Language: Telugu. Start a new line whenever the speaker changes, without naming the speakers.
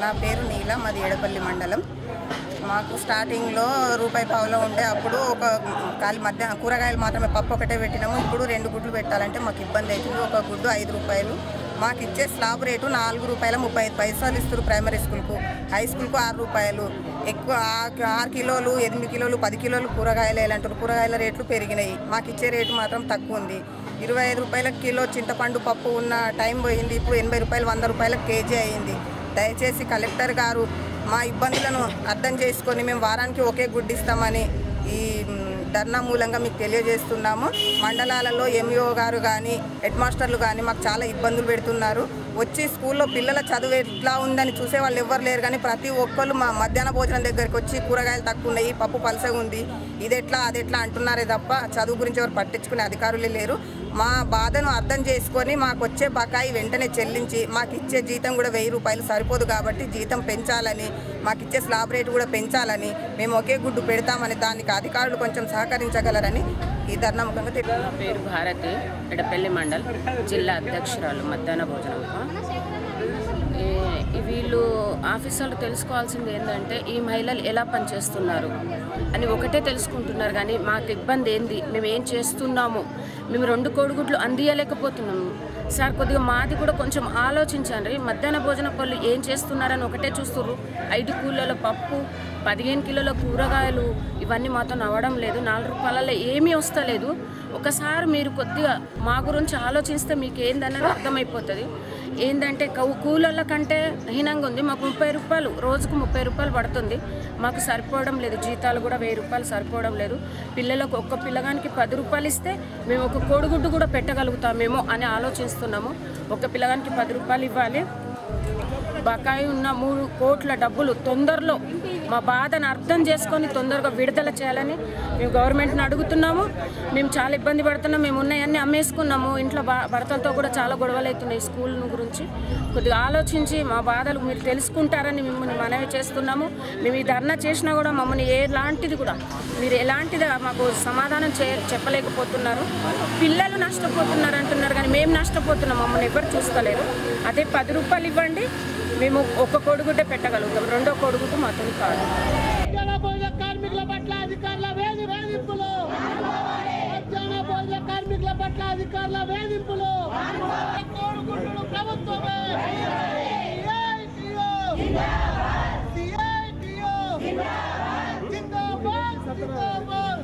నా పేరు నీల, మాది ఏడపల్లి మండలం. మాకు స్టార్టింగ్లో రూపాయి పావులో ఉండే, అప్పుడు ఒక కాలి మధ్య కూరగాయలు మాత్రమే పప్పు ఒకటే పెట్టినాము. ఇప్పుడు 2 గుడ్లు పెట్టాలంటే మాకు ఇబ్బంది అవుతుంది. ఒక గుడ్డు 5 రూపాయలు. మాకు ఇచ్చే స్లాబ్ రేటు 4 రూపాయల 35 పైసలు ఇస్తారు. ప్రైమరీ స్కూల్కు, హై స్కూల్కు 6 రూపాయలు. ఎక్కువ 6 కిలోలు, 8 కిలోలు, 10 కిలోలు కూరగాయలు వేయాలంటారు. కూరగాయల రేట్లు పెరిగినాయి. మాకు ఇచ్చే రేటు మాత్రం తక్కువ ఉంది. 25 రూపాయల కిలో చింతపండు పప్పు ఉన్న టైం పోయింది. ఇప్పుడు 80 రూపాయలు, 100 రూపాయల కేజీ అయింది. దయచేసి కలెక్టర్ గారు మా ఇబ్బందులను అర్థం చేసుకొని మేము వారానికి ఒకే గుడ్డు ఇస్తామని ఈ ధర్నా మూలంగా మీకు తెలియజేస్తున్నాము. మండలాలలో ఎంఈఓ గారు కానీ హెడ్ మాస్టర్లు కానీ మాకు చాలా ఇబ్బందులు పెడుతున్నారు. వచ్చి స్కూల్లో పిల్లల చదువు ఎట్లా ఉందని చూసే వాళ్ళు ఎవ్వరు లేరు. కానీ ప్రతి ఒక్కళ్ళు మా మధ్యాహ్న భోజనం దగ్గరికి వచ్చి కూరగాయలు తక్కువ ఉన్నాయి, పప్పు పలసగా ఉంది, ఇది ఎట్లా అది ఎట్లా అంటున్నారే తప్ప చదువు గురించి ఎవరు పట్టించుకునే అధికారులే లేరు. మా బాధను అర్థం చేసుకొని మాకు వచ్చే బకాయి వెంటనే చెల్లించి మాకు ఇచ్చే జీతం కూడా 1000 రూపాయలు సరిపోదు కాబట్టి జీతం పెంచాలని, మాకు ఇచ్చే స్లాబ్ రేటు కూడా పెంచాలని, మేము ఒకే గుడ్డు పెడతామని దానికి అధికారులు కొంచెం సహకరించగలరని ఈ ధర్నా ముఖంగా
నా పేరు భారతి, ఎడపల్లి మండల్ జిల్లా అధ్యక్షురాలు మధ్యాహ్న భోజనం. వీళ్ళు ఆఫీసర్లు తెలుసుకోవాల్సింది ఏంటంటే ఈ మహిళలు ఎలా పనిచేస్తున్నారు అని ఒకటే తెలుసుకుంటున్నారు. కానీ మాకు ఇబ్బంది ఏంది, మేము ఏం చేస్తున్నాము, మేము 2 కోడిగుడ్లు అందియలేకపోతున్నాము సార్. కొద్దిగా మాది కూడా కొంచెం ఆలోచించండి. మధ్యాహ్న భోజన పనులు ఏం చేస్తున్నారని ఒకటే చూస్తున్నారు. 5 కిలోల పప్పు, 15 కిలోల కూరగాయలు, ఇవన్నీ మాతో నవ్వడం లేదు. 4 రూపాయలలో ఏమీ వస్తలేదు. ఒకసారి మీరు కొద్దిగా మా గురించి ఆలోచిస్తే మీకు ఏందన్నది అర్థమైపోతుంది. ఏంటంటే కూలర్ల కంటే హీనంగా ఉంది. మాకు 30 రూపాయలు, రోజుకు 30 రూపాయలు పడుతుంది. మాకు సరిపోవడం లేదు. జీతాలు కూడా 1000 రూపాయలు సరిపోవడం లేదు. పిల్లలకు ఒక్క పిల్లగానికి 10 రూపాయలు ఇస్తే మేము ఒక కోడిగుడ్డు కూడా పెట్టగలుగుతామేమో అని ఆలోచిస్తున్నాము. ఒక పిల్లగానికి 10 రూపాయలు ఇవ్వాలి. బకాయి ఉన్న 3 కోట్ల డబ్బులు తొందరలో మా బాధను అర్థం చేసుకొని తొందరగా విడుదల చేయాలని మేము గవర్నమెంట్ని అడుగుతున్నాము. మేము చాలా ఇబ్బంది పడుతున్నాం. మేము ఉన్నాయన్నీ అమ్మేసుకున్నాము. ఇంట్లో భర్తలతో కూడా చాలా గొడవలు అవుతున్నాయి స్కూల్ గురించి. కొద్దిగా ఆలోచించి మా బాధలు మీరు తెలుసుకుంటారని మిమ్మల్ని మనవి చేస్తున్నాము. మేము ఈ ధర్నా చేసినా కూడా మమ్మల్ని ఎలాంటిది కూడా మీరు ఎలాంటిది మాకు సమాధానం చెప్పలేకపోతున్నారు. పిల్లలు నష్టపోతున్నారు అంటున్నారు, కానీ మేము నష్టపోతున్నాం. మమ్మల్ని ఎవరు చూసుకోలేరు. అదే 10 రూపాయలు ఇవ్వండి, మేము ఒక కోడిగుడ్డే పెట్టగలుగుతాం. 2వ కోడిగుడ్డు మాతో కాదు.
కార్మికుల పట్ల అధికారుల వేధింపులు, మధ్యాహ్న భోజన కార్మికుల పట్ల అధికారుల వేధింపులు, కోడిగుడ్డును ప్రభుత్వమే.